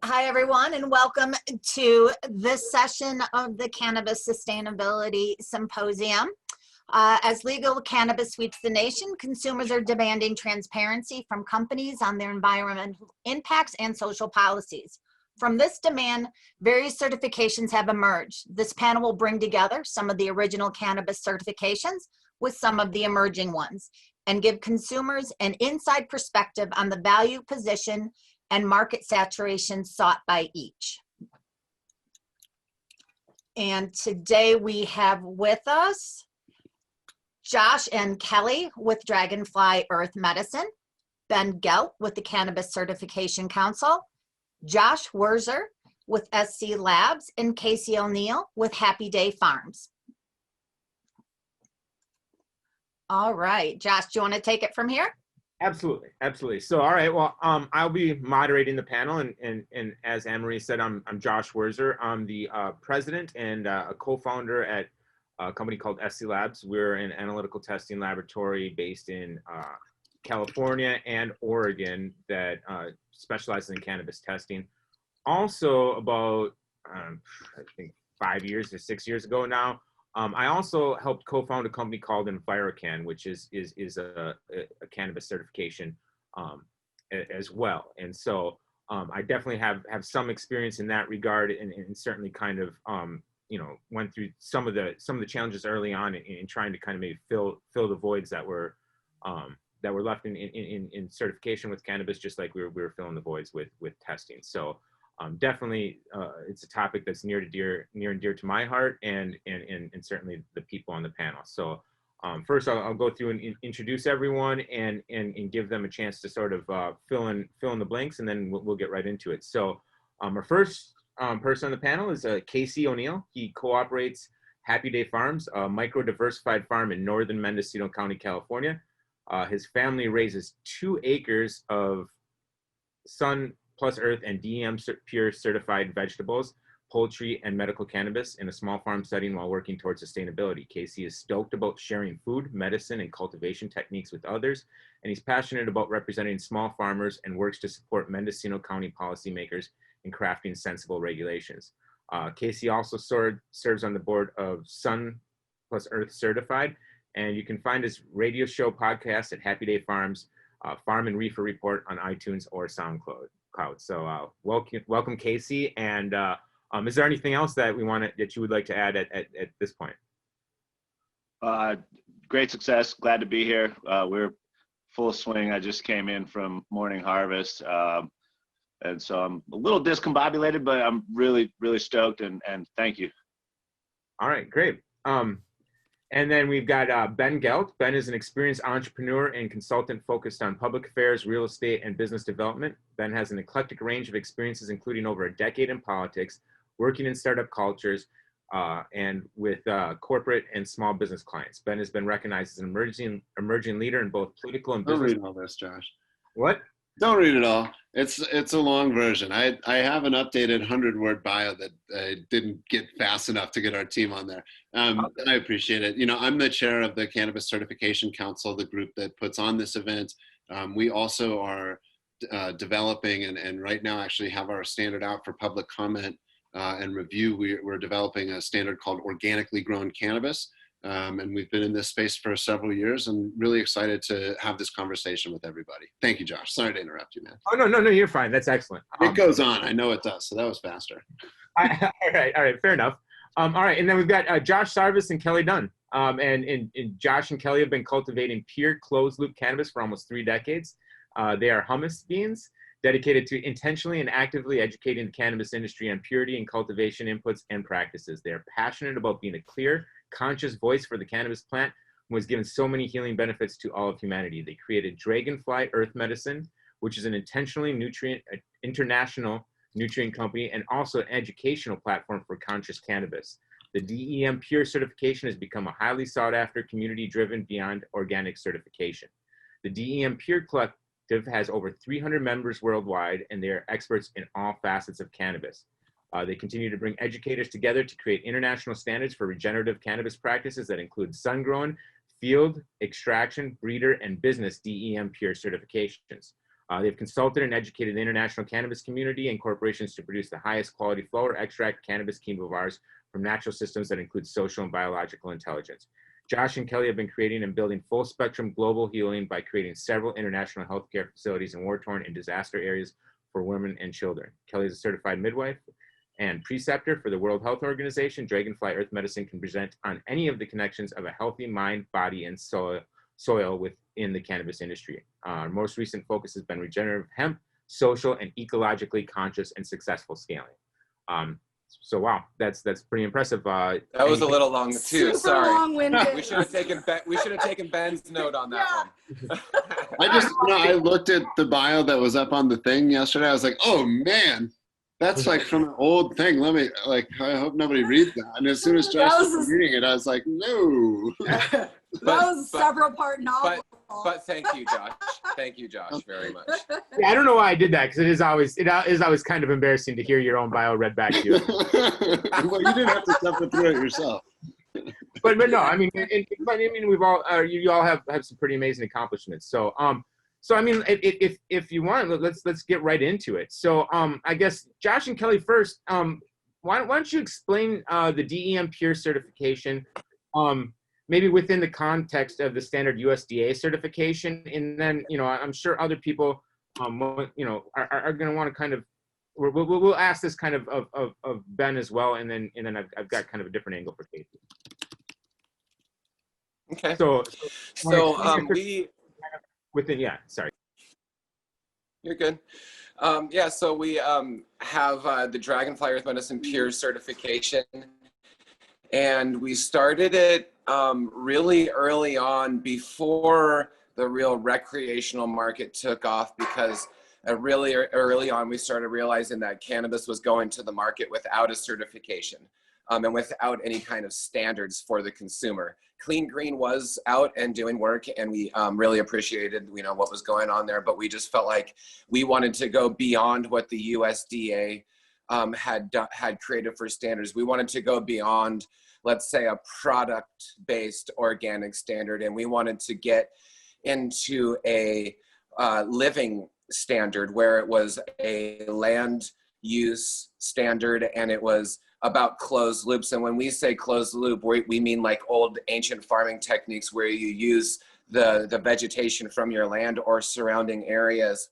Hi, everyone, and welcome to this session of the Cannabis Sustainability Symposium. As legal cannabis sweeps the nation, consumers are demanding transparency from companies on their environmental impacts and social policies. From this demand, various certifications have emerged. This panel will bring together some of the original cannabis certifications with some of the emerging ones and give consumers an inside perspective on the value position and market saturation sought by each. And today we have with us Josh and Kelly with Dragonfly Earth Medicine, Ben Gelt with the Cannabis Certification Council, Josh Werzer with InIn Labs, and Casey O'Neill with Happy Day Farms. All right, Josh, do you want to take it from here? Absolutely, absolutely. So, all right, well, I'll be moderating the panel, and as Anne-Marie said, I'm Josh Werzer. I'm the president and a co-founder at a company called InIn Labs. We're an analytical testing laboratory based in California and Oregon that specializes in cannabis testing. Also, about I think 5 years or 6 years ago now, I also helped co-found a company called Enviro Organic, which is a cannabis certification as well. And so I definitely have some experience in that regard, and certainly kind of went through some of the challenges early on in trying to kind of maybe fill the voids that were left in certification with cannabis, just like we were filling the voids with testing. So. Definitely, it's a topic that's near and dear to my heart, and certainly the people on the panel. So, first I'll go through and introduce everyone and give them a chance to sort of fill in the blanks, and then we'll get right into it. So, our first person on the panel is Casey O'Neill. He co-operates Happy Day Farms, a micro-diversified farm in northern Mendocino County, California. His family raises 2 acres of sun plus earth and DEM pure certified vegetables, poultry, and medical cannabis in a small farm setting while working towards sustainability. Casey is stoked about sharing food, medicine, and cultivation techniques with others, and he's passionate about representing small farmers and works to support Mendocino County policymakers in crafting sensible regulations. Casey also serves on the board of Sun plus Earth Certified, and you can find his radio show podcast at Happy Day Farms, Farm and Reefer Report on iTunes or SoundCloud. So welcome, Casey. And is there anything else that that you would like to add at this point? Great success. Glad to be here. We're full swing. I just came in from morning harvest, and so I'm a little discombobulated, but I'm really, really stoked. And thank you. All right, great. And then we've got Ben Gelt. Ben is an experienced entrepreneur and consultant focused on public affairs, real estate, and business development. Ben has an eclectic range of experiences, including over a decade in politics, working in startup cultures, and with corporate and small business clients. Ben has been recognized as an emerging leader in both political and business. Don't read all this, Josh. What? Don't read it all. It's a long version. I have an updated 100-word bio that I didn't get fast enough to get our team on there. I appreciate it. I'm the chair of the Cannabis Certification Council, the group that puts on this event. We also are developing and right now actually have our standard out for public comment and review. We're developing a standard called organically grown cannabis. And we've been in this space for several years and really excited to have this conversation with everybody. Thank you, Josh. Sorry to interrupt you, man. Oh, no, you're fine. That's excellent. It goes on. I know it does. So that was faster. All right. Fair enough. All right. And then we've got Josh Sarvis and Kelly Dunn. And Josh and Kelly have been cultivating pure closed loop cannabis for almost 3 decades. They are hummus beans dedicated to intentionally and actively educating the cannabis industry on purity and cultivation inputs and practices. They are passionate about being a clear, conscious voice for the cannabis plant, and was given so many healing benefits to all of humanity. They created Dragonfly Earth Medicine, which is an international nutrient company and also an educational platform for conscious cannabis. The DEM Pure certification has become a highly sought after, community-driven, beyond organic certification. The DEM Pure Collective has over 300 members worldwide, and they are experts in all facets of cannabis. They continue to bring educators together to create international standards for regenerative cannabis practices that include sun-grown, field, extraction, breeder, and business DEM Pure certifications. They've consulted and educated the international cannabis community and corporations to produce the highest quality flow or extract cannabis cultivars from natural systems that include social and biological intelligence. Josh and Kelly have been creating and building full spectrum global healing by creating several international healthcare facilities in war-torn and disaster areas for women and children. Kelly is a certified midwife and preceptor for the World Health Organization. Dragonfly Earth Medicine can present on any of the connections of a healthy mind, body, and soil within the cannabis industry. Our most recent focus has been regenerative hemp, social and ecologically conscious and successful scaling. So wow, that's pretty impressive. That was a little long too. Super Sorry. long-winded. We should have taken Ben's note on that one. I looked at the bio that was up on the thing yesterday. I was like, oh man, that's like from an old thing. I hope nobody reads that. And as soon as Josh was reading it, I was like, no. That was a several-part novel. But thank you, Josh. Thank you, Josh, very much. Yeah, I don't know why I did that, because it is always kind of embarrassing to hear your own bio read back to you. Well, you didn't have to suffer through it yourself. But no, I mean, we've all you all have some pretty amazing accomplishments. So I mean, if you want, let's get right into it. So I guess Josh and Kelly first. Why don't you explain the DEM Pure certification? Maybe within the context of the standard USDA certification, and then I'm sure other people are going to want to kind of we'll ask this kind of Ben as well, and then I've got kind of a different angle for Casey. Okay. So we within sorry. You're good. So we have the Dragonfly Earth Medicine Pure certification, and we started it really early on, before the real recreational market took off, because really early on we started realizing that cannabis was going to the market without a certification and without any kind of standards for the consumer. Clean Green was out and doing work, and we really appreciated what was going on there, but we just felt like we wanted to go beyond what the USDA had created for standards. We wanted to go beyond, let's say, a product-based organic standard, and we wanted to get into a living standard where it was a land use standard and it was about closed loops. And when we say closed loop, we mean like old ancient farming techniques where you use the vegetation from your land or surrounding areas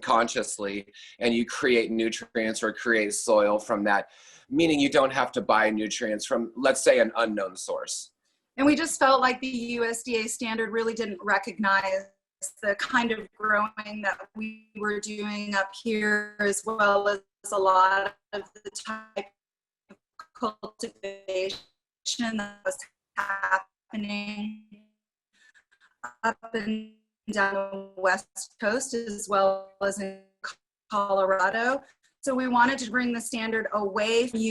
consciously, and you create nutrients or create soil from that, meaning you don't have to buy nutrients from, let's say, an unknown source. And we just felt like the USDA standard really didn't recognize the kind of growing that we were doing up here, as well as a lot of the type of cultivation that was happening up and down the West Coast, as well as in Colorado. So we wanted to bring the standard away from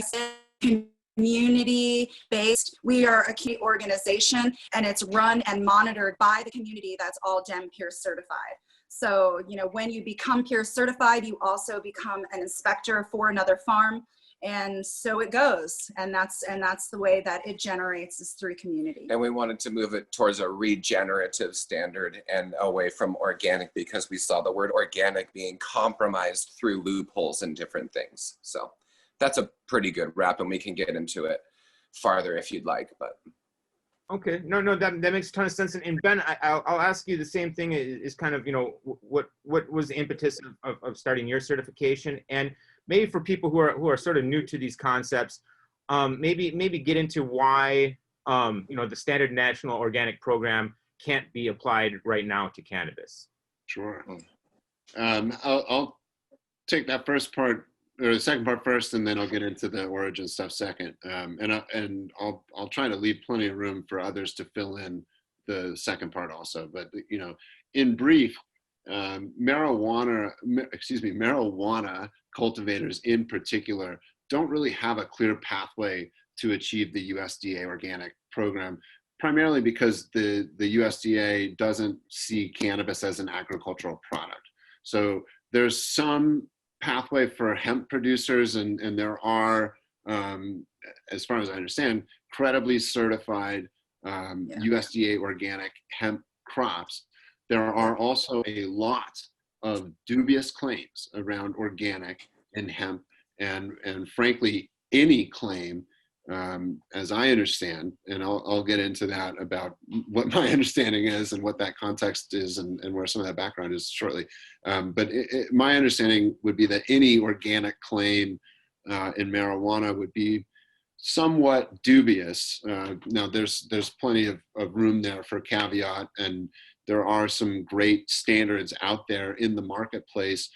community-based. We are a key organization, and it's run and monitored by the community that's all DEM Pure certified. So, when you become Pure certified, you also become an inspector for another farm. And so it goes, and that's the way that it generates, is through community. And we wanted to move it towards a regenerative standard and away from organic, because we saw the word organic being compromised through loopholes and different things. So that's a pretty good wrap, and we can get into it farther if you'd like. But okay, no, that makes a ton of sense. And Ben, I'll ask you the same thing. Is kind of what was the impetus of starting your certification, and maybe for people who are sort of new to these concepts, maybe get into why the standard national organic program can't be applied right now to cannabis. Sure. I'll take that first part, or the second part first, and then I'll get into the origin stuff second. And I'll try to leave plenty of room for others to fill in the second part also. But in brief, marijuana cultivators in particular don't really have a clear pathway to achieve the USDA organic program, primarily because the USDA doesn't see cannabis as an agricultural product. So there's some pathway for hemp producers, and there are, as far as I understand, credibly certified USDA organic hemp crops. There are also a lot of dubious claims around organic and hemp, and frankly, any claim, as I understand, and I'll get into that about what my understanding is and what that context is and where some of that background is shortly. But my understanding would be that any organic claim in marijuana would be somewhat dubious. Now, there's plenty of room there for caveat, and there are some great standards out there in the marketplace.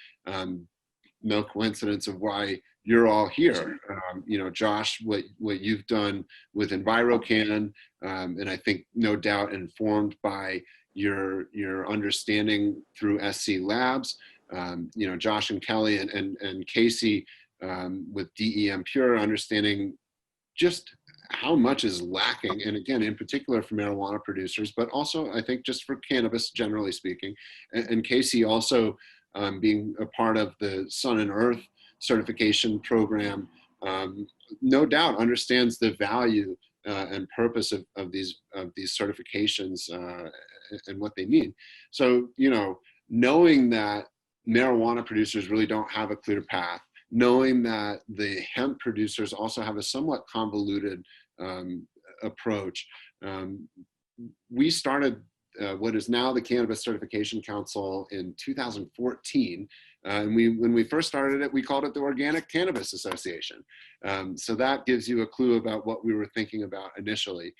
No coincidence of why you're all here. You know, Josh, what you've done with EnviroCan, and I think no doubt informed by your understanding through SC Labs. You know, Josh and Kelly and Casey with DEM Pure, understanding just how much is lacking, and again, in particular for marijuana producers, but also I think just for cannabis generally speaking. And Casey also being a part of the Sun and Earth certification program, no doubt understands the value and purpose of these certifications and what they mean. So, you know, knowing that marijuana producers really don't have a clear path, knowing that the hemp producers also have a somewhat convoluted approach, we started what is now the Cannabis Certification Council in 2014. And when we first started it, we called it the Organic Cannabis Association. So that gives you a clue about what we were thinking about initially.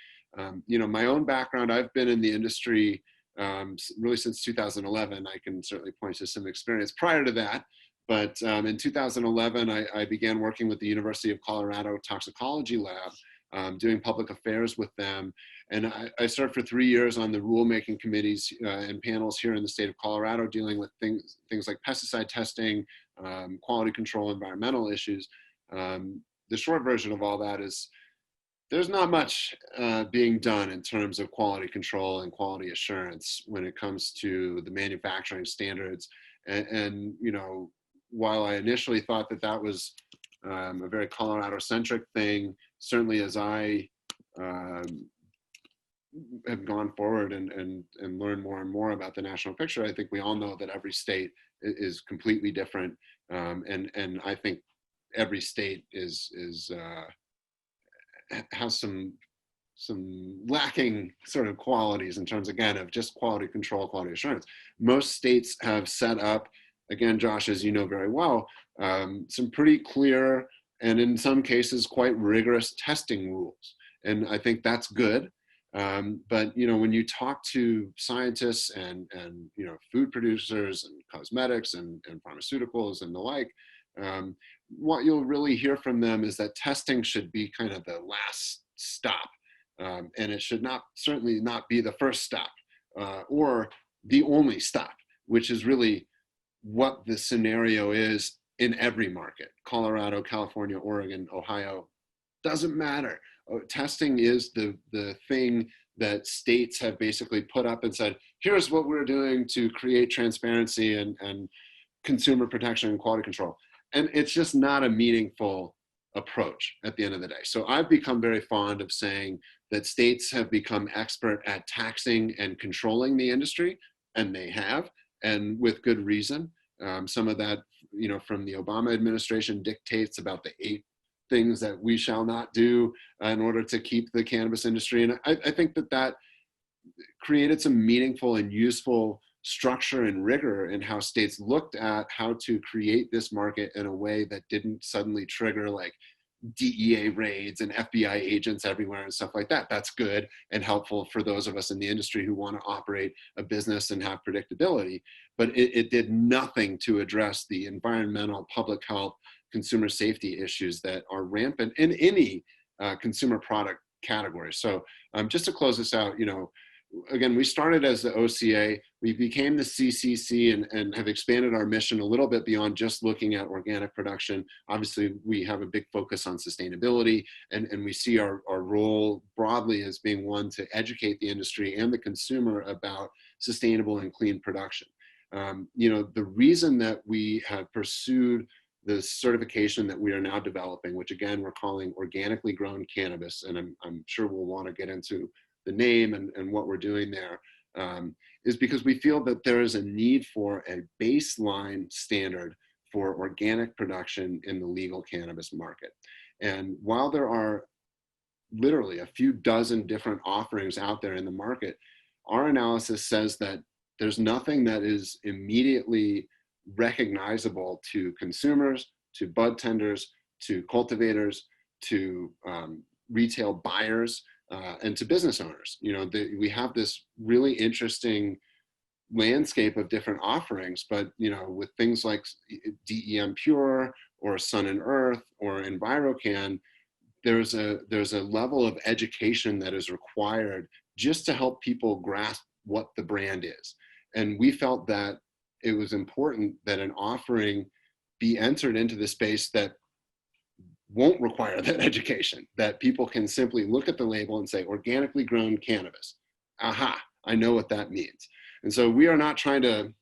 You know, my own background, I've been in the industry really since 2011. I can certainly point to some experience prior to that. But in 2011, I began working with the University of Colorado Toxicology Lab, doing public affairs with them. And I served for 3 years on the rulemaking committees and panels here in the state of Colorado, dealing with things like pesticide testing, quality control, environmental issues. The short version of all that is there's not much being done in terms of quality control and quality assurance when it comes to the manufacturing standards. And you know, while I initially thought that that was a very Colorado-centric thing, certainly as I have gone forward and learned more and more about the national picture, I think we all know that every state is completely different, and I think every state has some lacking sort of qualities in terms, again, of just quality control, quality assurance. Most states have set up, again, Josh, as you know very well, some pretty clear and in some cases quite rigorous testing rules. And I think that's good. But, you know, when you talk to scientists and you know, food producers and cosmetics and pharmaceuticals and the like, what you'll really hear from them is that testing should be kind of the last stop. And it should certainly not be the first stop or the only stop, which is really what the scenario is in every market. Colorado, California, Oregon, Ohio, doesn't matter. Testing is the thing that states have basically put up and said, here's what we're doing to create transparency and consumer protection and quality control. And it's just not a meaningful approach at the end of the day. So I've become very fond of saying that states have become expert at taxing and controlling the industry, and they have, and with good reason. Some of that, you know, from the Obama administration dictates about the 8 things that we shall not do in order to keep the cannabis industry. And I think that created some meaningful and useful structure and rigor in how states looked at how to create this market in a way that didn't suddenly trigger like DEA raids and FBI agents everywhere and stuff like that. That's good and helpful for those of us in the industry who want to operate a business and have predictability. But it did nothing to address the environmental, public health, consumer safety issues that are rampant in any consumer product category. So just to close this out, you know, again, we started as the OCA, we became the CCC and have expanded our mission a little bit beyond just looking at organic production. Obviously, we have a big focus on sustainability, and we see our role broadly as being one to educate the industry and the consumer about sustainable and clean production. You know, the reason that we have pursued the certification that we are now developing, which again, we're calling organically grown cannabis, and I'm sure we'll want to get into the name and what we're doing there. is because we feel that there is a need for a baseline standard for organic production in the legal cannabis market. And while there are literally a few dozen different offerings out there in the market, our analysis says that there's nothing that is immediately recognizable to consumers, to bud tenders, to cultivators, to retail buyers, and to business owners. You know, we have this really interesting landscape of different offerings, but you know, with things like DEM Pure or Sun and Earth or EnviroCan, there's a level of education that is required just to help people grasp what the brand is. And we felt that it was important that an offering be entered into the space that won't require that education, that people can simply look at the label and say, organically grown cannabis. Aha, I know what that means. And so we are not trying to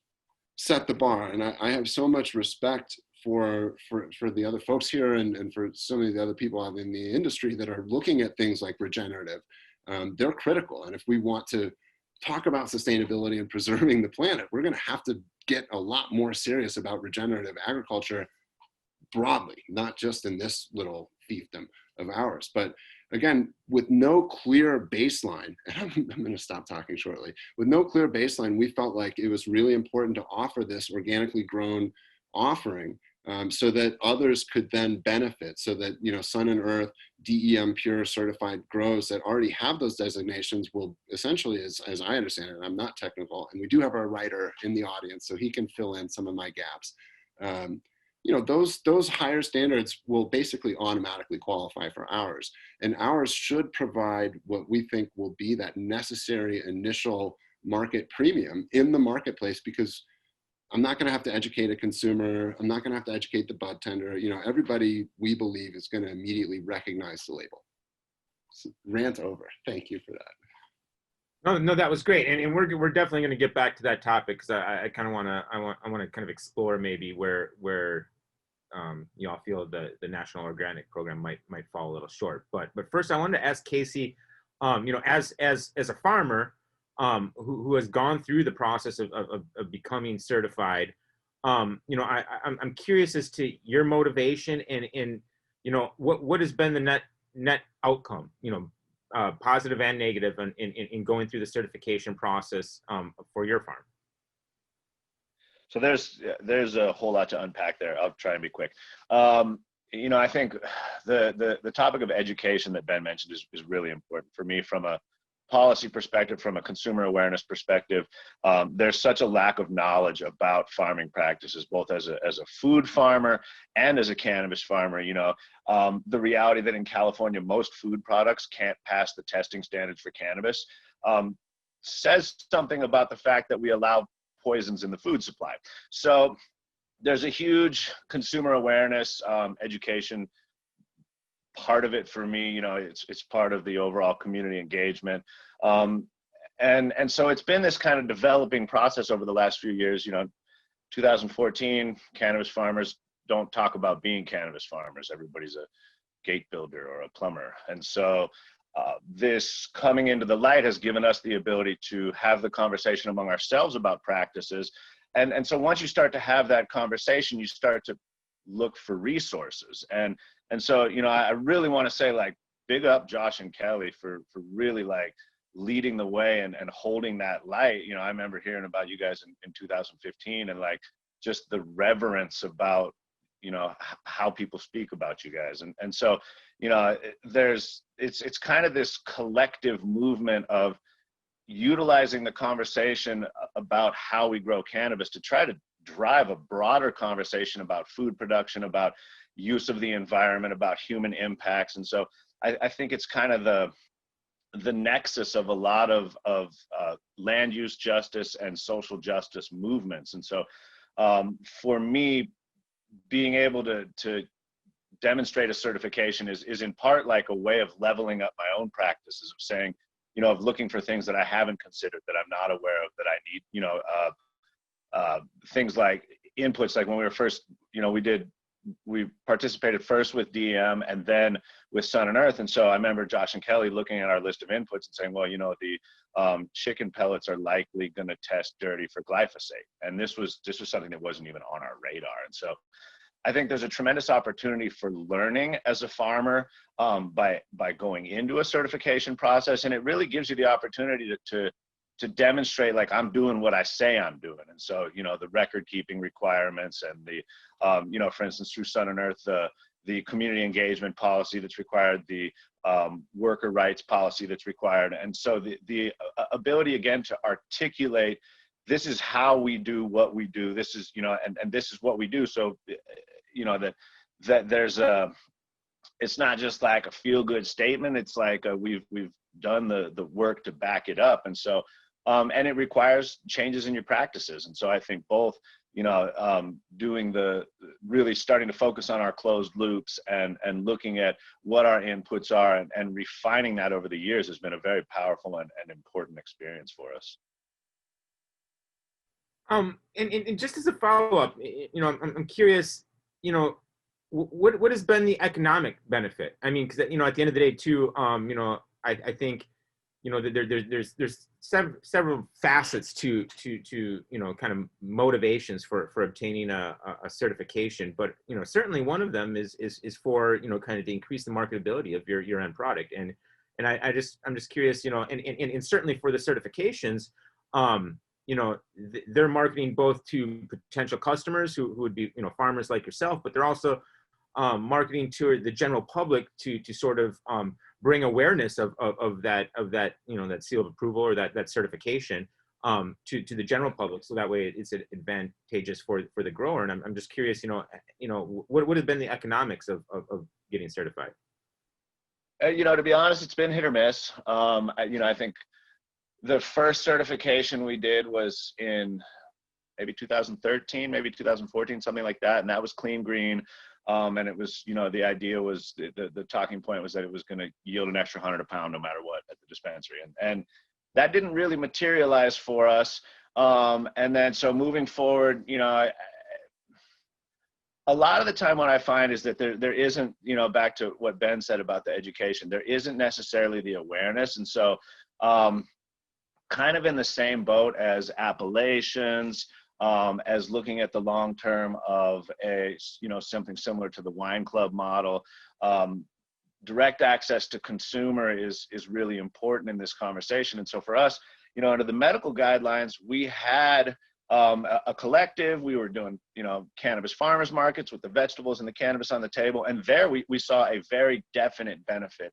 set the bar. And I have so much respect for the other folks here and for so many of the other people out in the industry that are looking at things like regenerative. They're critical. And if we want to talk about sustainability and preserving the planet, we're going to have to get a lot more serious about regenerative agriculture broadly, not just in this little fiefdom of ours. But again, with no clear baseline, and I'm going to stop talking shortly, with no clear baseline, we felt like it was really important to offer this organically grown offering so that others could then benefit, so that, you know, Sun and Earth, DEM Pure certified grows that already have those designations will essentially, as I understand it, I'm not technical, and we do have our writer in the audience, so he can fill in some of my gaps. You know, those higher standards will basically automatically qualify for ours. And ours should provide what we think will be that necessary initial market premium in the marketplace, because I'm not going to have to educate a consumer. I'm not going to have to educate the bud tender. You know, everybody, we believe, is going to immediately recognize the label. So, rant over. Thank you for that. No, that was great, and we're definitely going to get back to that topic, because I kind of want to kind of explore maybe where you all feel the National Organic Program might fall a little short. But first, I wanted to ask Casey, you know, as a farmer who has gone through the process of becoming certified, you know, I'm curious as to your motivation and you know, what has been the net outcome, you know, positive and negative in going through the certification process for your farm. So there's a whole lot to unpack there. I'll try and be quick. You know, I think the topic of education that Ben mentioned is really important for me from a policy perspective, from a consumer awareness perspective. There's such a lack of knowledge about farming practices, both as a food farmer and as a cannabis farmer. You know, the reality that in California, most food products can't pass the testing standards for cannabis says something about the fact that we allow poisons in the food supply. So there's a huge consumer awareness, education part of it for me. You know, it's part of the overall community engagement. And so it's been this kind of developing process over the last few years. You know, 2014, cannabis farmers don't talk about being cannabis farmers. Everybody's a gate builder or a plumber. And so this coming into the light has given us the ability to have the conversation among ourselves about practices. And so once you start to have that conversation, you start to look for resources. And so, you know, I really want to say, like, big up Josh and Kelly for really like leading the way and holding that light. You know, I remember hearing about you guys in 2015 and like just the reverence about, you know, how people speak about you guys. And so, you know, it's kind of this collective movement of utilizing the conversation about how we grow cannabis to try to drive a broader conversation about food production, about use of the environment, about human impacts. And so I think it's kind of the nexus of a lot of land use justice and social justice movements. And so for me, being able to demonstrate a certification is in part like a way of leveling up my own practices, of saying, you know, of looking for things that I haven't considered, that I'm not aware of, that I need, you know, things like inputs. Like when we were first, you know, we did we participated first with DM and then with Sun and Earth. And so I remember Josh and Kelly looking at our list of inputs and saying, well, you know, the chicken pellets are likely going to test dirty for glyphosate. And this was something that wasn't even on our radar. And so I think there's a tremendous opportunity for learning as a farmer by going into a certification process. And it really gives you the opportunity to demonstrate, like, I'm doing what I say I'm doing. And so, you know, the record keeping requirements and the, you know, for instance, through Sun and Earth, the community engagement policy that's required, the worker rights policy that's required. And so the ability, again, to articulate, this is how we do what we do. This is, you know, and this is what we do. So, you know, that there's it's not just like a feel good statement. It's like we've done the work to back it up. And so, and it requires changes in your practices. And so I think both, you know, doing really starting to focus on our closed loops and looking at what our inputs are and refining that over the years has been a very powerful and important experience for us. And just as a follow-up, you know, I'm curious, you know, what has been the economic benefit? I mean, because, you know, at the end of the day too, you know, I think, you know, there's several facets to you know, kind of motivations for obtaiing a certification, but, you know, certainly one of them is for, you know, kind of to increase the marketability of your end product. And I'm just curious, you know, and certainly for the certifications, you know, they're marketing both to potential customers who would be, you know, farmers like yourself, but they're also marketing to the general public to sort of bring awareness of that, you know, that seal of approval or that certification to the general public. So that way it's advantageous for the grower. And I'm just curious, you know, what would have been the economics of getting certified? You know, to be honest, it's been hit or miss. You know, I think the first certification we did was in maybe 2013, maybe 2014, something like that. And that was clean green. And it was, you know, the idea was the talking point was that it was going to yield an extra 100 a pound no matter what at the dispensary. And that didn't really materialize for us. And then so moving forward, you know, a lot of the time what I find is that there isn't, you know, back to what Ben said about the education, there isn't necessarily the awareness. And so kind of in the same boat as appellations, as looking at the long term of a, you know, something similar to the wine club model. Direct access to consumer is really important in this conversation. And so for us, you know, under the medical guidelines, we had a collective. We were doing, you know, cannabis farmers markets with the vegetables and the cannabis on the table. And there we saw a very definite benefit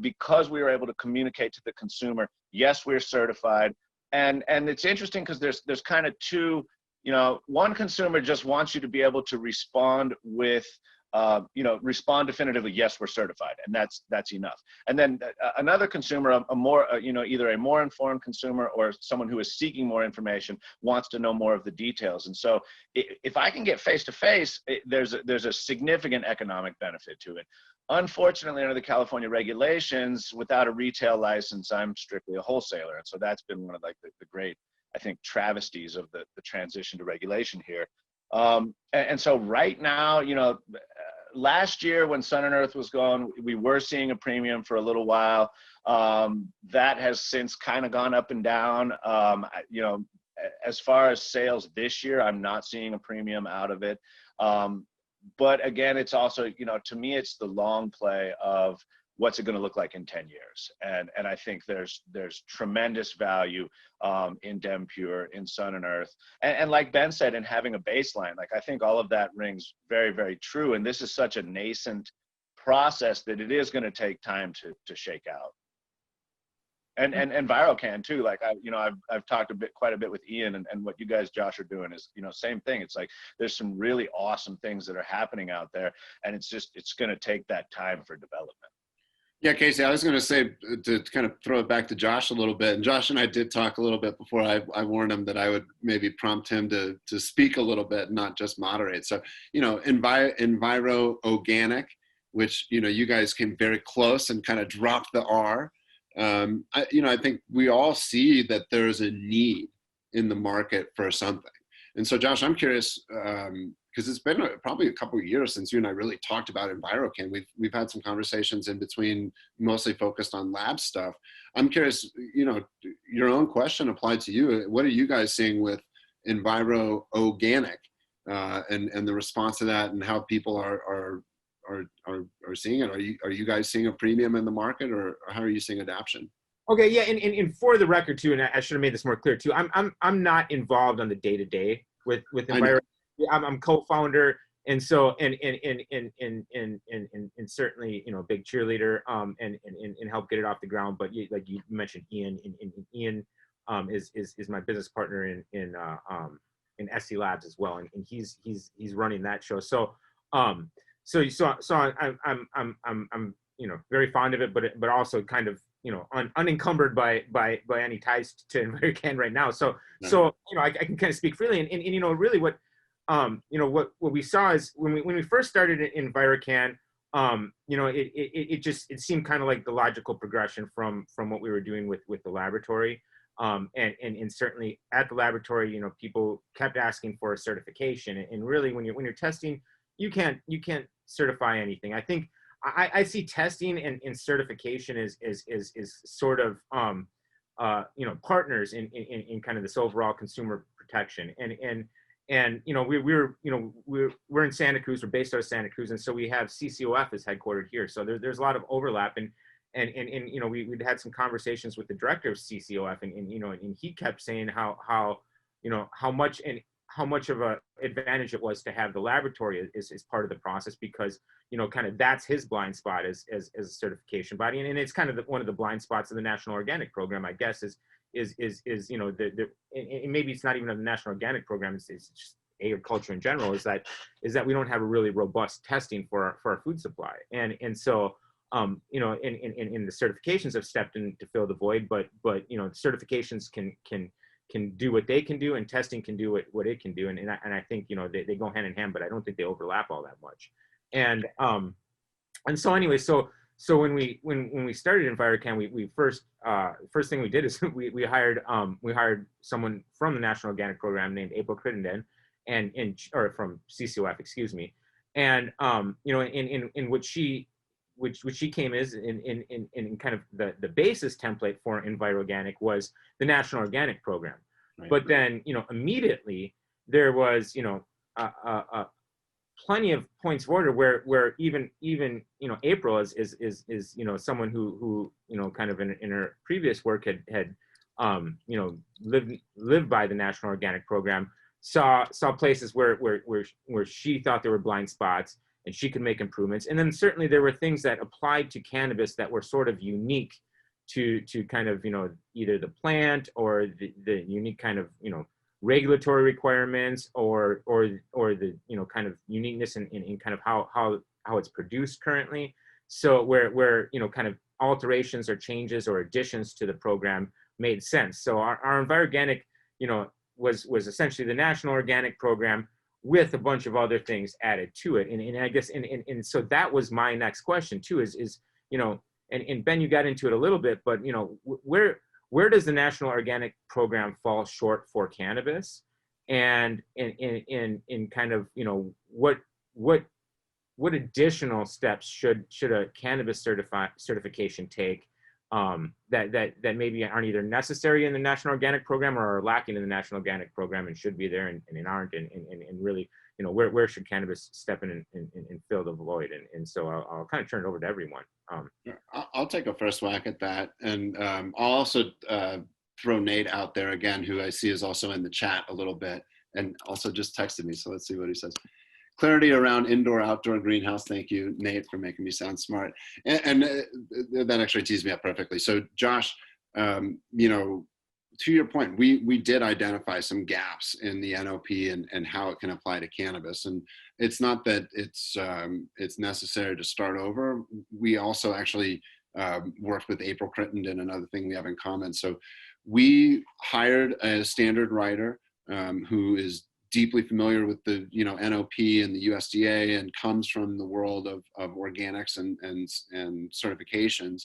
because we were able to communicate to the consumer, yes, we're certified. And it's interesting because there's kind of two, you know, one consumer just wants you to be able to respond with, you know, respond definitively, yes, we're certified, and that's enough. And then another consumer, a more, you know, either a more informed consumer or someone who is seeking more information wants to know more of the details. And so if I can get face-to-face, there's a significant economic benefit to it. Unfortunately, under the California regulations, without a retail license, I'm strictly a wholesaler. And so that's been one of like the great, I think, travesties of the transition to regulation here. And so right now, you know, last year when Sun and Earth was gone, we were seeing a premium for a little while. That has since kind of gone up and down. You know, as far as sales this year, I'm not seeing a premium out of it. But again, it's also, you know, to me, it's the long play of what's it going to look like in 10 years. And I think there's tremendous value in DemPure, in Sun and Earth. And like Ben said, in having a baseline, like I think all of that rings very, very true. And this is such a nascent process that it is going to take time to shake out. And Enviro can too. Like I've talked quite a bit with Ian, and what you guys, Josh, are doing is, you know, same thing. It's like there's some really awesome things that are happening out there, and it's going to take that time for development. Yeah, Casey, I was going to say, to kind of throw it back to Josh a little bit, and Josh and I did talk a little bit before. I warned him that I would maybe prompt him to speak a little bit, not just moderate. So, you know, Enviro Organic, which, you know, you guys came very close and kind of dropped the R. I think we all see that there's a need in the market for something. And so, Josh, I'm curious, because it's been probably a couple of years since you and I really talked about EnviroCan. We've had some conversations in between, mostly focused on lab stuff. I'm curious, you know, your own question applied to you. What are you guys seeing with Enviro Organic and the response to that, and how people are seeing it? Are you guys seeing a premium in the market, or how are you seeing adoption? Okay, yeah, and for the record too, and I should have made this more clear too. I'm not involved on the day-to-day with Enviro. I'm co-founder, and so and certainly, you know, a big cheerleader and help get it off the ground. But like you mentioned, Ian is my business partner in InIn Labs as well, and he's running that show. So I'm you know, very fond of it, but also kind of, you know, unencumbered by any ties to EnviroCan right now. So you know, I can kind of speak freely, and you know, really what you know, what we saw is when we first started in EnviroCan, you know, it seemed kind of like the logical progression from what we were doing with the laboratory, and certainly at the laboratory, you know, people kept asking for a certification, and really when you're testing, you can't certify anything. I think I see testing and certification is sort of you know, partners in kind of this overall consumer protection, and you know, we're in Santa Cruz, we're based out of Santa Cruz, and so we have CCOF is headquartered here, so there's a lot of overlap, and you know, we'd had some conversations with the director of CCOF, and you know, and he kept saying how you know, how much of a advantage it was to have the laboratory as part of the process, because, you know, kind of that's his blind spot as a certification body, and it's kind of one of the blind spots of the National Organic Program, I guess, is you know, and maybe it's not even a National Organic Program, it's just agriculture in general, is that we don't have a really robust testing for our food supply, and so you know, in the certifications have stepped in to fill the void, but you know, certifications can do what they can do, and testing can do what it can do, and I think, you know, they go hand in hand, but I don't think they overlap all that much, and so anyway, so when we started EnviroCan, we first thing we did is we hired someone from the National Organic Program named April Crittenden, or from CCOF, excuse me, and you know, in which she came as in kind of the basis template for Enviro Organic was the National Organic Program, right. But then, you know, immediately there was, you know, plenty of points of order where even you know, April is you know, someone who you know, kind of in her previous work had you know, lived by the National Organic Program, saw places where she thought there were blind spots, and she could make improvements. And then certainly there were things that applied to cannabis that were sort of unique to kind of, you know, either the plant or the unique kind of, you know, regulatory requirements or the, you know, kind of uniqueness in kind of how it's produced currently. So where you know, kind of alterations or changes or additions to the program made sense. So our EnviroOrganic, you know, was essentially the National Organic Program with a bunch of other things added to it. And I guess, and so that was my next question too, is, you know, and Ben, you got into it a little bit, but, you know, where does the National Organic Program fall short for cannabis? And in kind of, you know, what additional steps should a cannabis certification take that maybe aren't either necessary in the National Organic Program or are lacking in the National Organic Program and should be there and aren't, and really, you know, where should cannabis step in and fill the void? And so I'll kind of turn it over to everyone. I'll take a first whack at that, and I'll also throw Nate out there again, who I see is also in the chat a little bit, and also just texted me, so let's see what he says. Clarity around indoor-outdoor greenhouse. Thank you, Nate, for making me sound smart. And that actually tees me up perfectly. So Josh, you know, to your point, we did identify some gaps in the NOP and how it can apply to cannabis. And it's not that it's necessary to start over. We also actually worked with April Crittenden, another thing we have in common. So we hired a standard writer who is deeply familiar with the, you know, NOP and the USDA, and comes from the world of organics and certifications.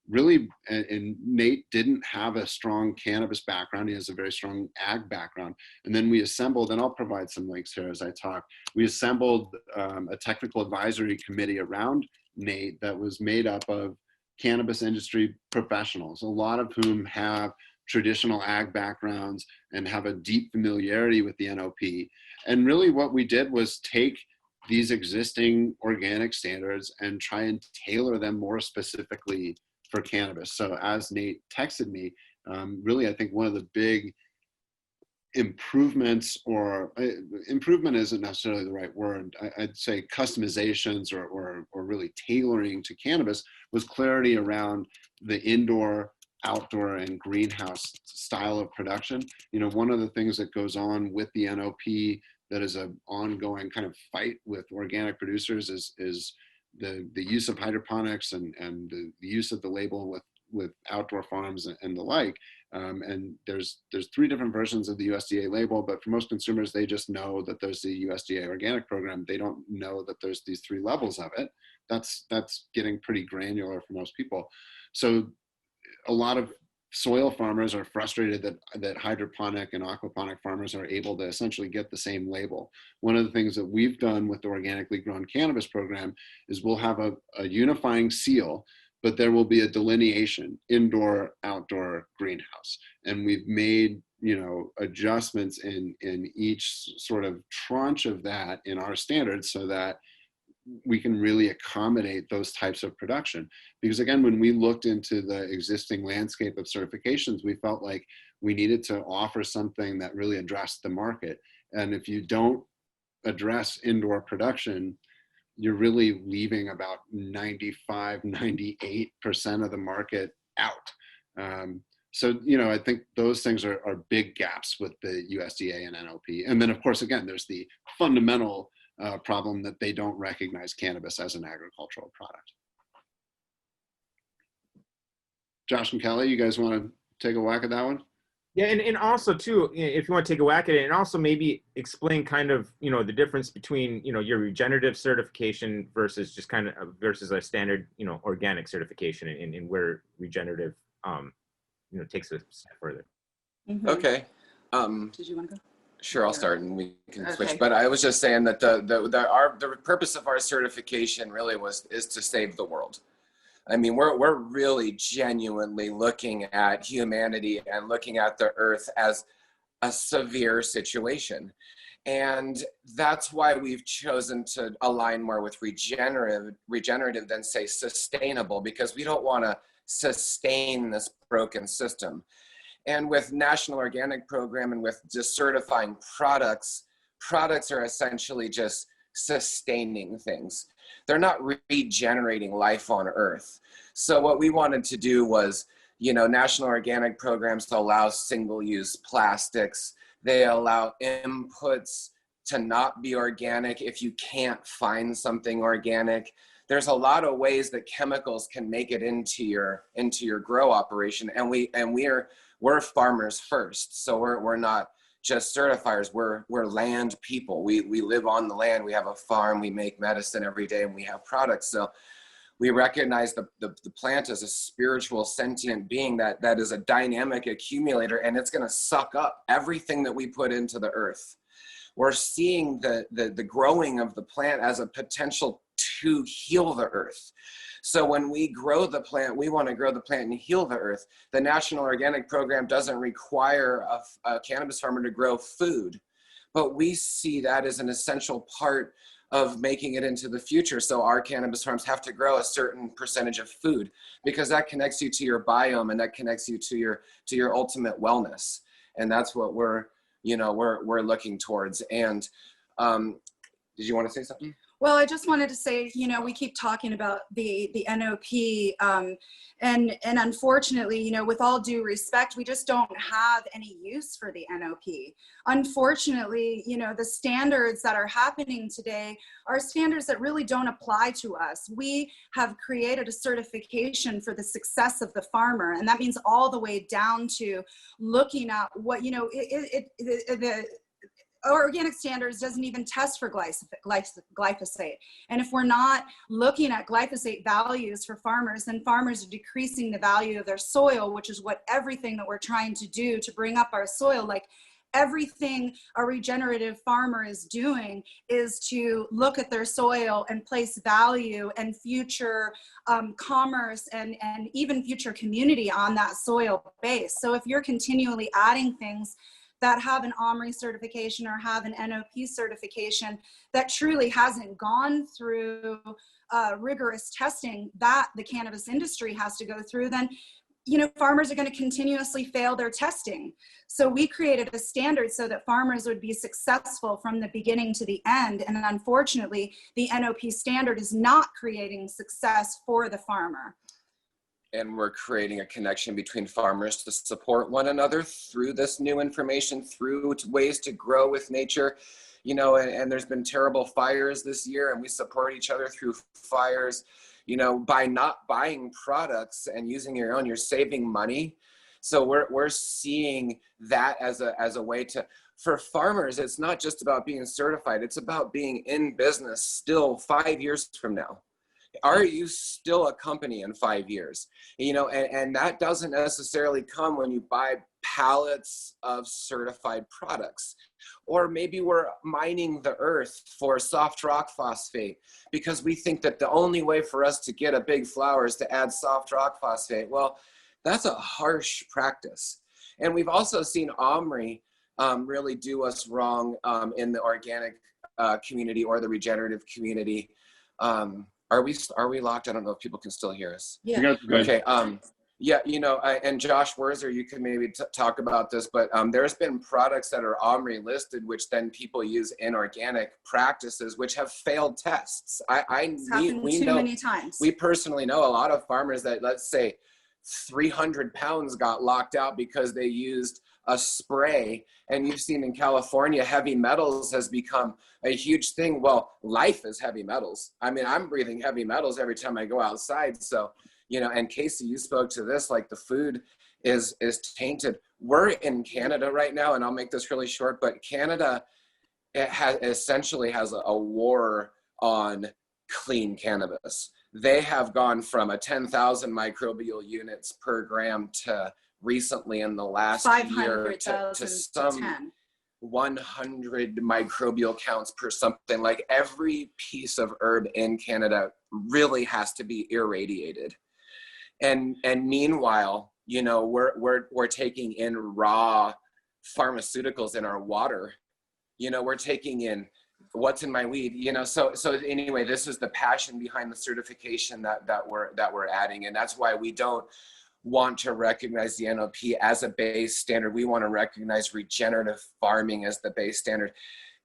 really, and Nate didn't have a strong cannabis background. He has a very strong ag background. And then we assembled, and I'll provide some links here as I talk, we assembled a technical advisory committee around Nate that was made up of cannabis industry professionals, a lot of whom have traditional ag backgrounds and have a deep familiarity with the NOP. And really what we did was take these existing organic standards and try and tailor them more specifically for cannabis. So as Nate texted me, really, I think one of the big improvements, or improvement isn't necessarily the right word, I'd say customizations or really tailoring to cannabis, was clarity around the indoor, outdoor, and greenhouse style of production. You know, one of the things that goes on with the NOP that is an ongoing kind of fight with organic producers is the use of hydroponics and the use of the label with outdoor farms and the like. And there's 3 different versions of the USDA label, but for most consumers, they just know that there's the USDA organic program. They don't know that there's these 3 levels of it. That's getting pretty granular for most people. So a lot of soil farmers are frustrated that hydroponic and aquaponic farmers are able to essentially get the same label. One of the things that we've done with the organically grown cannabis program is we'll have a unifying seal, but there will be a delineation, indoor, outdoor, greenhouse. And we've made, you know, adjustments in each sort of tranche of that in our standards so that we can really accommodate those types of production. Because again, when we looked into the existing landscape of certifications, we felt like we needed to offer something that really addressed the market. And if you don't address indoor production, you're really leaving about 95, 98% of the market out. So, you know, I think those things are big gaps with the USDA and NOP. And then of course, again, there's the fundamental problem that they don't recognize cannabis as an agricultural product. Josh and Kelly, you guys want to take a whack at that one? Yeah, and also too, if you want to take a whack at it, and also maybe explain kind of, you know, the difference between, you know, your regenerative certification versus just kind of versus a standard, you know, organic certification, and where regenerative, you know, takes a step further. Mm-hmm. Okay. Did you want to go? Sure, I'll start and we can Okay. switch. But I was just saying that the purpose of our certification really is to save the world. I mean, we're really genuinely looking at humanity and looking at the earth as a severe situation. And that's why we've chosen to align more with regenerative than say sustainable, because we don't want to sustain this broken system. And with National Organic Program and with just certifying products are essentially just sustaining things. They're not regenerating life on Earth. So what we wanted to do was, you know, National Organic Programs allow single-use plastics. They allow inputs to not be organic if you can't find something organic. There's a lot of ways that chemicals can make it into your grow operation, and we're farmers first. So we're not just certifiers, we're land people. We live on the land, we have a farm, we make medicine every day, and we have products. So we recognize the plant as a spiritual sentient being that is a dynamic accumulator, and it's gonna suck up everything that we put into the earth. We're seeing the growing of the plant as a potential to heal the earth. So when we grow the plant, we want to grow the plant and heal the earth. The National Organic Program doesn't require a cannabis farmer to grow food, but we see that as an essential part of making it into the future. So our cannabis farms have to grow a certain percentage of food, because that connects you to your biome and that connects you to your ultimate wellness. And that's what we're looking towards. And did you want to say something? Well, I just wanted to say, you know, we keep talking about the NOP, and unfortunately, you know, with all due respect, we just don't have any use for the NOP. Unfortunately, you know, the standards that are happening today are standards that really don't apply to us. We have created a certification for the success of the farmer, and that means all the way down to looking at what, you know, organic standards doesn't even test for glyphosate. And if we're not looking at glyphosate values for farmers, then farmers are decreasing the value of their soil, which is what everything that we're trying to do to bring up our soil, like everything a regenerative farmer is doing is to look at their soil and place value and future commerce and even future community on that soil base. So if you're continually adding things that have an OMRI certification or have an NOP certification that truly hasn't gone through rigorous testing that the cannabis industry has to go through, then farmers are going to continuously fail their testing. So we created a standard so that farmers would be successful from the beginning to the end. And unfortunately, the NOP standard is not creating success for the farmer. And we're creating a connection between farmers to support one another through this new information, through ways to grow with nature, and there's been terrible fires this year, and we support each other through fires. By not buying products and using your own, you're saving money. So we're seeing that as a way to, for farmers, it's not just about being certified, it's about being in business still 5 years from now. Are you still a company in 5 years? And that doesn't necessarily come when you buy pallets of certified products. Or maybe we're mining the earth for soft rock phosphate because we think that the only way for us to get a big flower is to add soft rock phosphate. Well, that's a harsh practice. And we've also seen OMRI really do us wrong in the organic community or the regenerative community. Are we locked? I don't know if people can still hear us. Yeah. Okay. And Josh Werzer, you can maybe talk about this, but there's been products that are OMRI listed, which then people use in organic practices, which have failed tests. We know many times. We personally know a lot of farmers that, let's say, 300 pounds got locked out because they used a spray. And you've seen in California, heavy metals has become a huge thing. Well, life is heavy metals. I mean, I'm breathing heavy metals every time I go outside. So, and Casey, you spoke to this, like the food is tainted. We're in Canada right now, and I'll make this really short, but Canada essentially has a war on clean cannabis. They have gone from a 10,000 microbial units per gram to recently in the last year to some 100 microbial counts per something. Like every piece of herb in Canada really has to be irradiated. And meanwhile, we're taking in raw pharmaceuticals in our water. We're taking in what's in my weed. So anyway, this is the passion behind the certification that we're adding, and that's why we don't want to recognize the NOP as a base standard. We want to recognize regenerative farming as the base standard.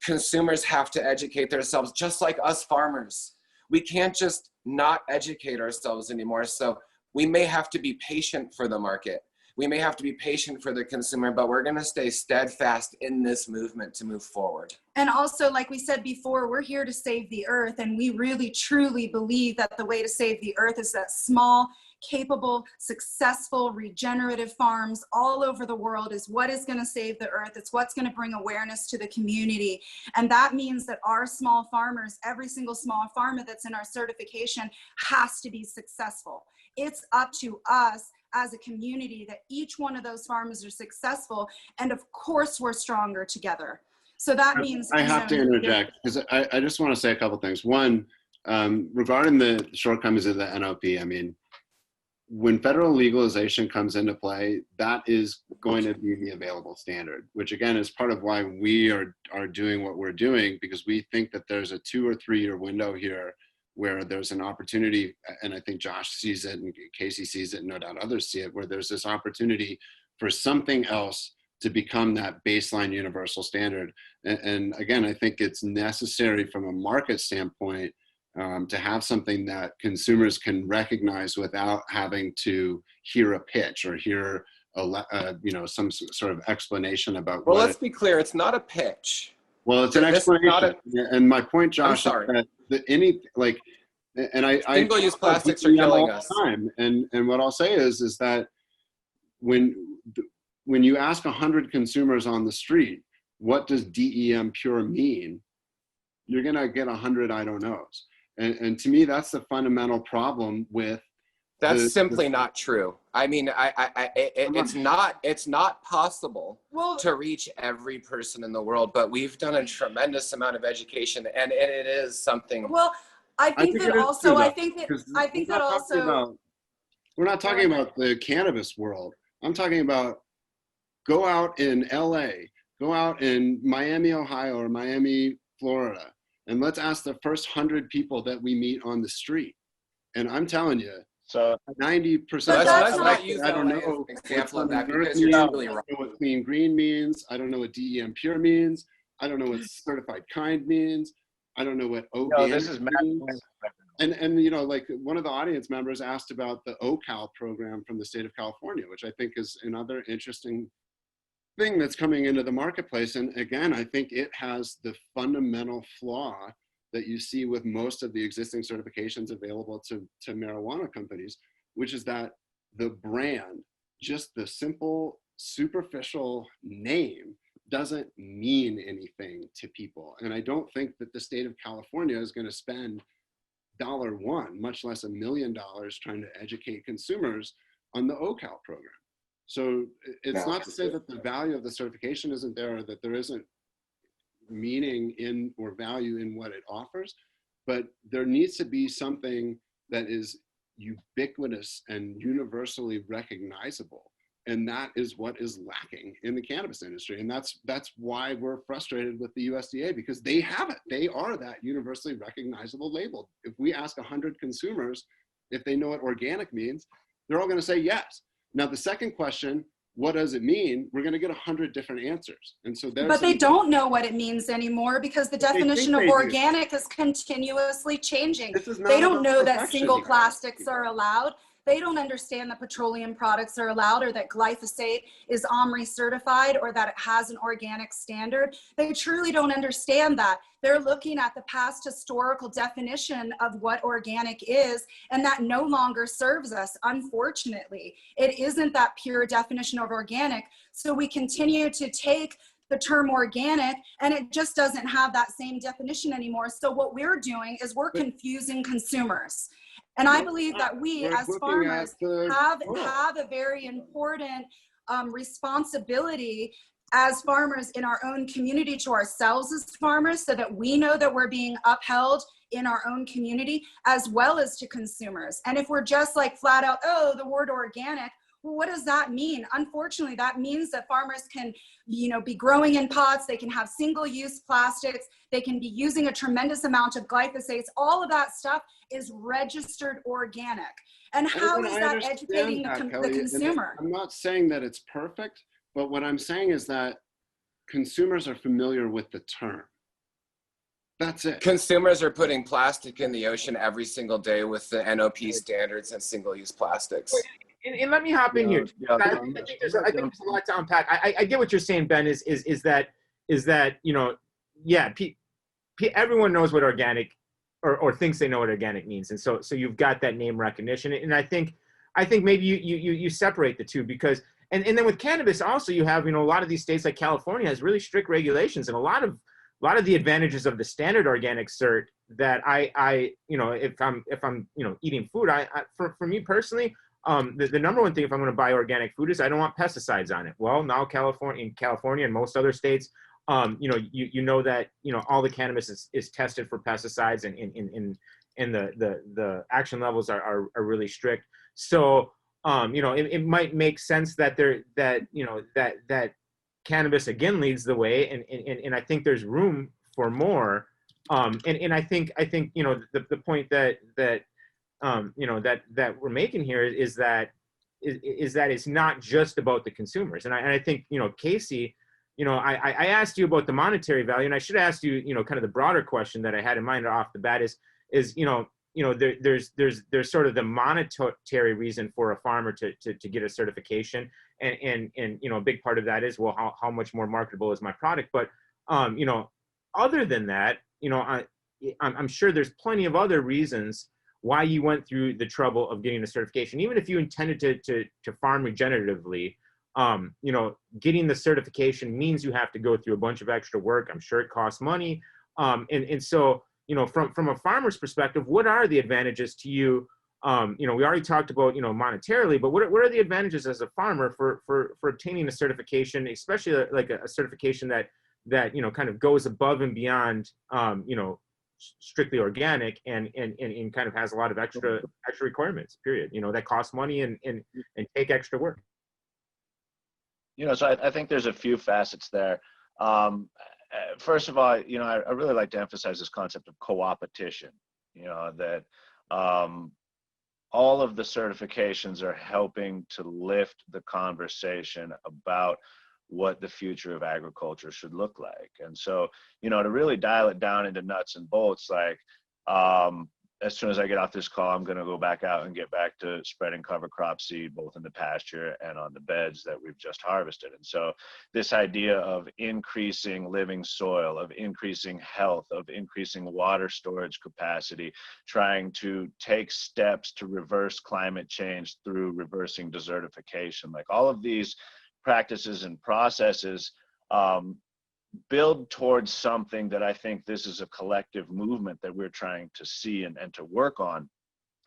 Consumers have to educate themselves, just like us farmers. We can't just not educate ourselves anymore. So we may have to be patient for the market. We may have to be patient for the consumer, but we're going to stay steadfast in this movement to move forward. And also, like we said before, we're here to save the earth. And we really, truly believe that the way to save the earth is that small, capable, successful, regenerative farms all over the world is what is going to save the earth. It's what's going to bring awareness to the community. And that means that our small farmers, every single small farmer that's in our certification has to be successful. It's up to us as a community that each one of those farmers are successful. And of course, we're stronger together. So that means— I have to interject because I just want to say a couple things. One, regarding the shortcomings of the NOP, I mean, when federal legalization comes into play, that is going to be the available standard, which again is part of why we are doing what we're doing, because we think that there's a 2 or 3 year window here where there's an opportunity, and I think Josh sees it and Casey sees it, and no doubt others see it, where there's this opportunity for something else to become that baseline universal standard. And again, I think it's necessary from a market standpoint to have something that consumers can recognize without having to hear a pitch or hear some sort of explanation about. Well, let's be clear, it's not a pitch. Well, it's an explanation. And my point, Josh, is that single-use plastics are killing us. And what I'll say is that when you ask 100 consumers on the street what does DEM pure mean, you're going to get 100 I don't knows. And to me, that's the fundamental problem with That's simply not true. I mean, it's not possible to reach every person in the world, but we've done a tremendous amount of education, and it is something. Well, I think that also, we're not talking about the cannabis world. I'm talking about go out in LA, go out in Miami, Ohio, or Miami, Florida, and let's ask the first 100 people that we meet on the street. And I'm telling you, So 90%. Let's not use I don't LA as know an example of that what because you're totally wrong. I don't know what clean green means. I don't know what DEM pure means. I don't know what certified kind means. I don't know what organic this is means. And you know, like one of the audience members asked about the OCal program from the state of California, which I think is another interesting thing that's coming into the marketplace. And again, I think it has the fundamental flaw that you see with most of the existing certifications available to marijuana companies, which is that the brand, just the simple superficial name, doesn't mean anything to people. And I don't think that the state of California is going to spend $1, much less $1 million trying to educate consumers on the OCal program. So it's not to say that the value of the certification isn't there, or that there isn't meaning in or value in what it offers, but there needs to be something that is ubiquitous and universally recognizable. And that is what is lacking in the cannabis industry. And that's why we're frustrated with the USDA, because they have it. They are that universally recognizable label. If we ask 100 consumers if they know what organic means, they're all going to say yes. Now, the second question, what does it mean? We're going to get 100 different answers. And so but they don't know what it means anymore, because the definition of organic is continuously changing. They don't know that single plastics are allowed. They don't understand that petroleum products are allowed, or that glyphosate is OMRI certified, or that it has an organic standard. They truly don't understand that. They're looking at the past historical definition of what organic is, and that no longer serves us, unfortunately. It isn't that pure definition of organic. So we continue to take the term organic, and it just doesn't have that same definition anymore. So what we're doing is we're confusing consumers. And I believe that we as farmers have a very important responsibility as farmers in our own community to ourselves as farmers, so that we know that we're being upheld in our own community, as well as to consumers. And if we're just like flat out, oh, the word organic, well, what does that mean? Unfortunately, that means that farmers can, be growing in pots. They can have single-use plastics. They can be using a tremendous amount of glyphosates. All of that stuff is registered organic. And how is that educating the consumer? I'm not saying that it's perfect, but what I'm saying is that consumers are familiar with the term. That's it. Consumers are putting plastic in the ocean every single day with the NOP standards and single-use plastics. And let me hop in here. I think there's a lot to unpack. I get what you're saying, Ben. Is that everyone knows what organic or thinks they know what organic means, and so you've got that name recognition. And I think maybe you separate the two, because and then with cannabis also you have a lot of these states like California has really strict regulations, and a lot of the advantages of the standard organic cert that if I'm eating food, for me personally. The number one thing if I'm going to buy organic food is I don't want pesticides on it. Well, now in California and most other states, you know that all the cannabis is tested for pesticides, and the action levels are really strict. So it might make sense that that cannabis again leads the way, and I think there's room for more. And I think the point that we're making here is that it's not just about the consumers. And I think, Casey, I asked you about the monetary value, and I should ask you, kind of the broader question that I had in mind off the bat is there's sort of the monetary reason for a farmer to get a certification. And a big part of that is, well, how much more marketable is my product? But, other than that, I'm sure there's plenty of other reasons why you went through the trouble of getting a certification. Even if you intended to farm regeneratively, You know, getting the certification means you have to go through a bunch of extra work. I'm sure it costs money. And so, you know, from a farmer's perspective, what are the advantages to you? You know, we already talked about, you know, monetarily, but what are the advantages as a farmer for obtaining a certification, especially like a certification that, you know, kind of goes above and beyond, you know, strictly organic and kind of has a lot of extra requirements, period, you know, that cost money and take extra work. You know, so I think there's a few facets there. First of all, you know, I really like to emphasize this concept of co-opetition, you know, that all of the certifications are helping to lift the conversation about what the future of agriculture should look like. And so, you know, to really dial it down into nuts and bolts, like, as soon as I get off this call, I'm going to go back out and get back to spreading cover crop seed, both in the pasture and on the beds that we've just harvested. And so this idea of increasing living soil, of increasing health, of increasing water storage capacity, trying to take steps to reverse climate change through reversing desertification, like all of these practices and processes build towards something that I think this is a collective movement that we're trying to see and to work on.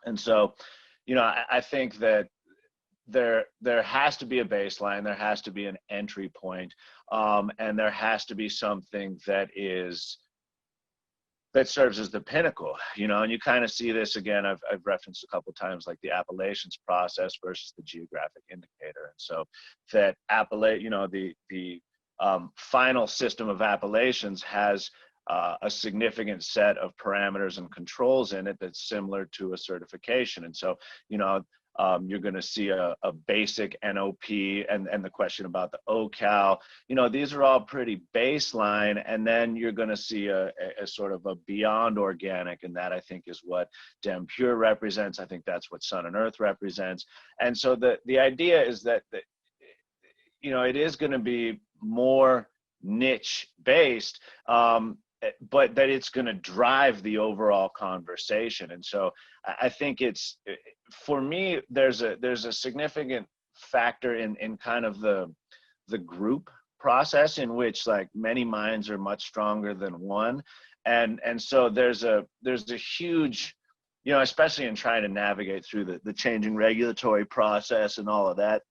And so, you know, I think that there has to be a baseline, there has to be an entry point, and there has to be something that serves as the pinnacle, you know. And you kind of see this again, I've referenced a couple of times, like the appellations process versus the geographic indicator. And so that you know, the final system of appellations has a significant set of parameters and controls in it that's similar to a certification. And so, you know, you're going to see a basic NOP and the question about the OCal. You know, these are all pretty baseline, and then you're going to see a sort of a beyond organic, and that I think is what Dem Pure represents. I think that's what Sun and Earth represents. And so the idea is that you know, it is going to be more niche based, but that it's going to drive the overall conversation. And so I think it's, for me, there's a significant factor in kind of the group process, in which like many minds are much stronger than one. And so there's a huge, you know, especially in trying to navigate through the changing regulatory process and all of that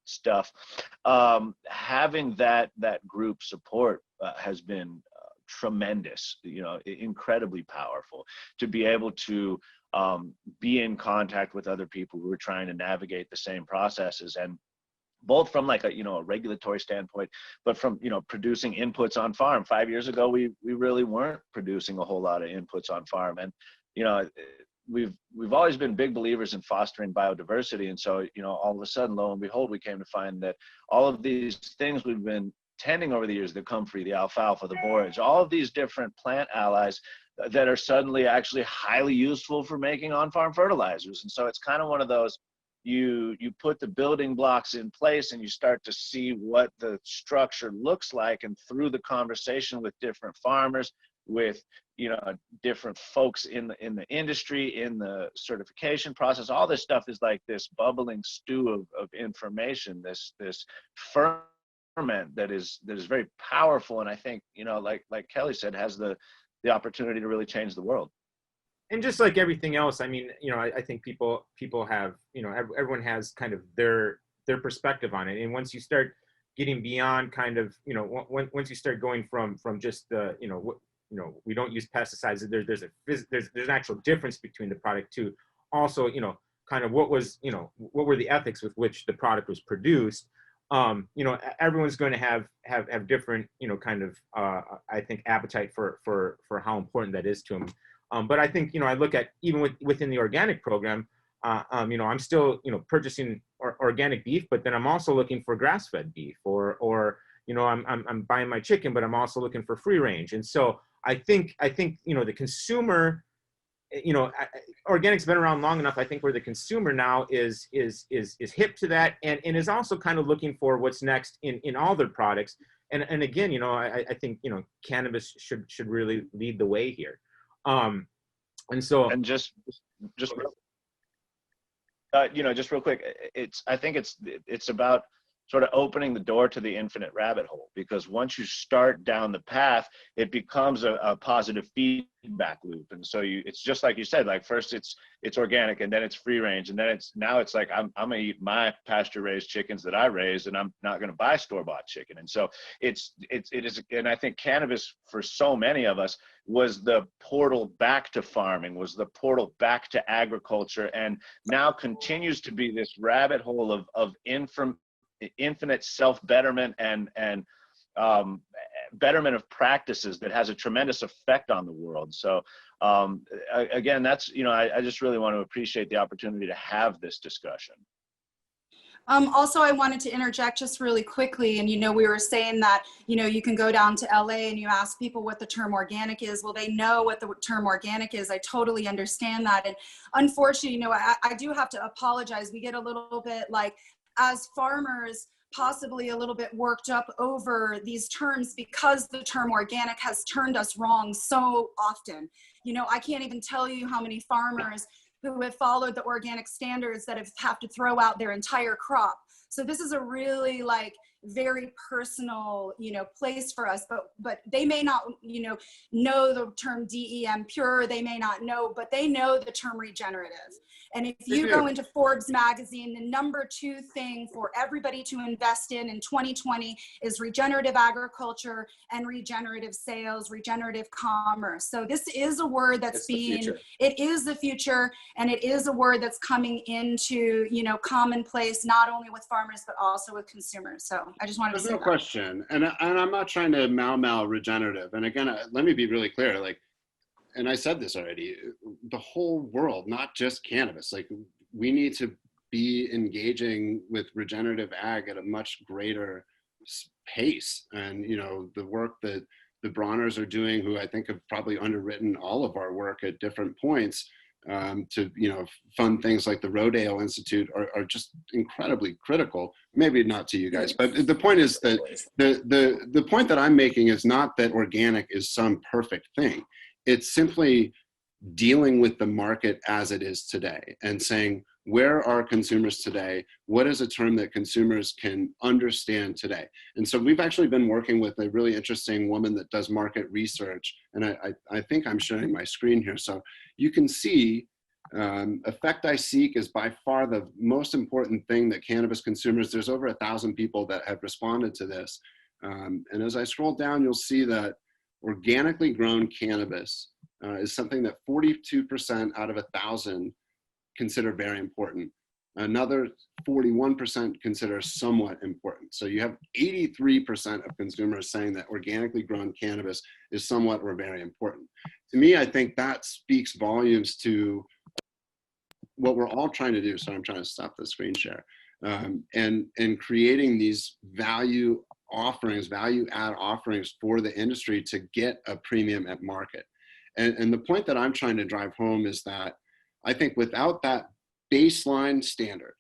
stuff, having that group support has been tremendous, you know, incredibly powerful, to be able to be in contact with other people who are trying to navigate the same processes, and both from like a regulatory standpoint, but from, you know, producing inputs on farm. 5 years ago, we really weren't producing a whole lot of inputs on farm, and, you know, we've always been big believers in fostering biodiversity. And so, you know, all of a sudden, lo and behold, we came to find that all of these things we've been tending over the years, the comfrey, the alfalfa, the borage, all of these different plant allies that are suddenly actually highly useful for making on-farm fertilizers. And so it's kind of one of those, you put the building blocks in place and you start to see what the structure looks like, and through the conversation with different farmers, with, you know, different folks in the industry, in the certification process, all this stuff is like this bubbling stew of information, this ferment that is very powerful, and I think, you know, like Kelly said, has the opportunity to really change the world. And just like everything else, I mean, you know, I think people have, you know, everyone has kind of their perspective on it, and once you start getting beyond kind of, you know, once you start going from just the, you know, we don't use pesticides. There's an actual difference between the product too. Also, you know, kind of what were the ethics with which the product was produced. You know, everyone's going to have different, you know, kind of I think appetite for how important that is to them. But I think, you know, I look at even within the organic program, you know, I'm still, you know, purchasing organic beef, but then I'm also looking for grass-fed beef, or you know, I'm buying my chicken, but I'm also looking for free range. And so I think, you know, the consumer, you know, organic's been around long enough, I think, where the consumer now is hip to that, and is also kind of looking for what's next in all their products. And again, you know, I think, you know, cannabis should really lead the way here. And so, and just just real quick, I think it's about sort of opening the door to the infinite rabbit hole, because once you start down the path, it becomes a positive feedback loop. And so it's just like you said, like first it's organic, and then it's free range, and then now it's like I'm gonna eat my pasture raised chickens that I raised, and I'm not gonna buy store-bought chicken. And so it is, and I think cannabis for so many of us was the portal back to farming, was the portal back to agriculture, and now continues to be this rabbit hole of infinite self-betterment and betterment of practices that has a tremendous effect on the world. So again, that's, I just really want to appreciate the opportunity to have this discussion. Also, I wanted to interject just really quickly. And, we were saying that, you can go down to LA and you ask people what the term organic is. Well, they know what the term organic is. I totally understand that. And unfortunately, I do have to apologize. We get a little bit like, as farmers, possibly a little bit worked up over these terms because the term organic has turned us wrong so often. I can't even tell you how many farmers who have followed the organic standards that have to throw out their entire crop. So this is a really very personal, place for us, but they may not, know the term DEM pure, they may not know, but they know the term regenerative. And if you go into Forbes magazine, the #2 thing for everybody to invest in 2020 is regenerative agriculture and regenerative sales, regenerative commerce. So this is a word that's it is the future, and it is a word that's coming into, commonplace, not only with farmers, but also with consumers. So I just wanted to say There's no question. And I'm not trying to mal regenerative. And again, let me be really clear, and I said this already, the whole world, not just cannabis, we need to be engaging with regenerative ag at a much greater pace. And, the work that the Bronners are doing, who I think have probably underwritten all of our work at different points, to fund things like the Rodale Institute are just incredibly critical. Maybe not to you guys, but the point is that the point that I'm making is not that organic is some perfect thing. It's simply dealing with the market as it is today and saying, where are consumers today? What is a term that consumers can understand today? And so we've actually been working with a really interesting woman that does market research. And I think I'm sharing my screen here. So you can see Effect I Seek is by far the most important thing that cannabis consumers, there's over 1,000 people that have responded to this. And as I scroll down, you'll see that organically grown cannabis is something that 42% out of 1,000 consider very important. Another 41% consider somewhat important. So you have 83% of consumers saying that organically grown cannabis is somewhat or very important. To me, I think that speaks volumes to what we're all trying to do. So I'm trying to stop the screen share. And creating these value add offerings for the industry to get a premium at market. And the point that I'm trying to drive home is that I think without that baseline standard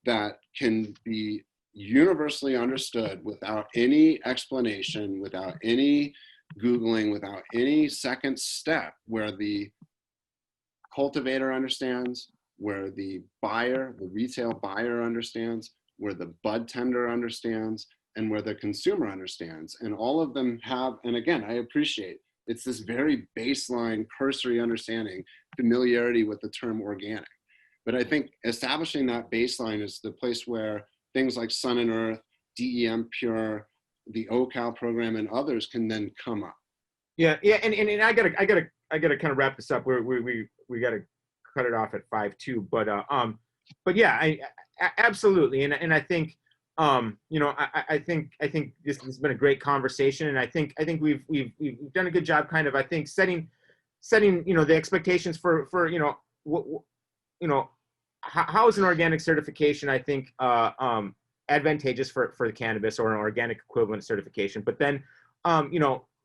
that can be universally understood without any explanation, without any Googling, without any second step, where the cultivator understands, where the buyer, the retail buyer understands, where the bud tender understands, and where the consumer understands. And all of them have, and again, I appreciate, it's this very baseline cursory understanding, familiarity with the term organic. But I think establishing that baseline is the place where things like Sun and Earth, DEM Pure, the OCal program, and others can then come up. Yeah, and I gotta kind of wrap this up. We gotta cut it off at 5:02. But yeah, I absolutely, and I think I think this has been a great conversation, and I think we've done a good job, kind of, I think, setting the expectations for how is an organic certification, I think, advantageous for the cannabis, or an organic equivalent certification. But then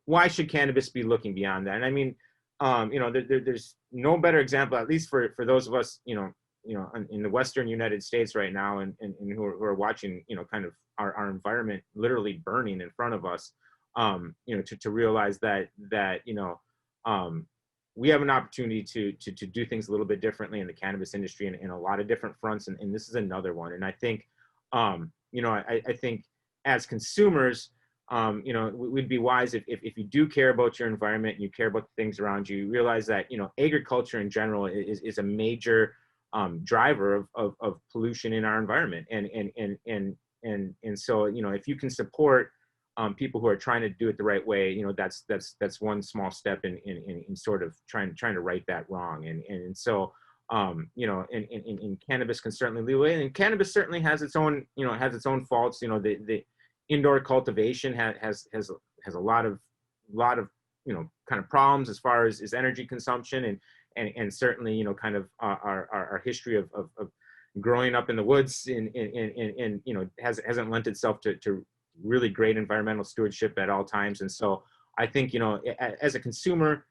why should cannabis be looking beyond that? And I mean, there's no better example, at least for those of us in the Western United States right now, and who are watching kind of our environment literally burning in front of us, to realize that we have an opportunity to do things a little bit differently in the cannabis industry in a lot of different fronts, and this is another one. And I think, you know, I think as consumers, you know, we'd be wise if you do care about your environment and you care about the things around you, you realize that, you know, agriculture in general is a major driver of pollution in our environment. And so, you know, if you can support people who are trying to do it the right way, you know, that's one small step in sort of trying to right that wrong. And so, you know, and cannabis can certainly lead the way, and cannabis certainly has its own, you know, has its own faults. You know, the indoor cultivation has a lot of, you know, kind of problems as far as energy consumption, and certainly, you know, kind of our history of growing up in the woods and you know, hasn't lent itself to really great environmental stewardship at all times. And so I think, you know, as a consumer,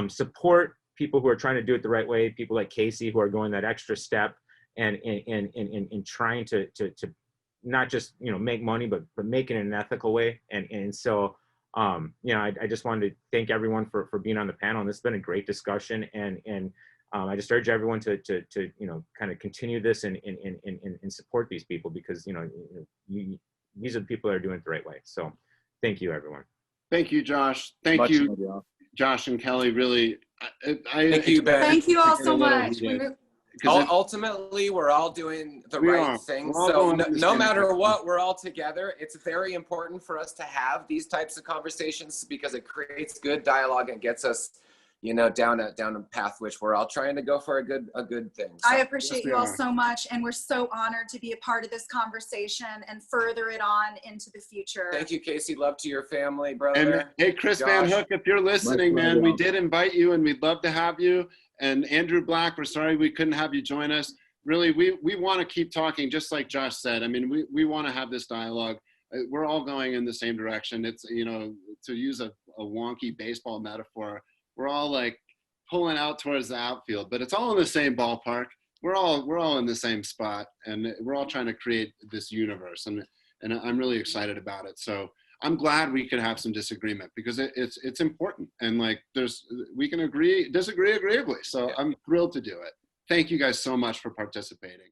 support people who are trying to do it the right way, people like Casey who are going that extra step and trying to not just, you know, make money, but make it in an ethical way. And so, you know, I just wanted to thank everyone for being on the panel, and this has been a great discussion. And I just urge everyone to you know, kind of continue this and support these people, because, you know, these are the people that are doing it the right way. So thank you, everyone. Thank you, Josh. Thank you, Josh and Kelly. Really, Thank you, Ben. Thank you all so much. Ultimately, we're all doing the right thing. So no matter what, we're all together. It's very important for us to have these types of conversations, because it creates good dialogue and gets us, you know, down a path which we're all trying to go for a good thing. So, I appreciate you all so much, and we're so honored to be a part of this conversation and further it on into the future. Thank you, Casey. Love to your family, brother. And hey, Chris Van Hook, if you're listening, man, we did invite you, and we'd love to have you. And Andrew Black, we're sorry we couldn't have you join us. Really, we want to keep talking, just like Josh said. I mean, we want to have this dialogue. We're all going in the same direction. It's, you know, to use a wonky baseball metaphor, we're all like pulling out towards the outfield, but it's all in the same ballpark. We're all in the same spot, and we're all trying to create this universe. And I'm really excited about it. So I'm glad we could have some disagreement, because it's important. And like, we can disagree agreeably. So I'm thrilled to do it. Thank you guys so much for participating.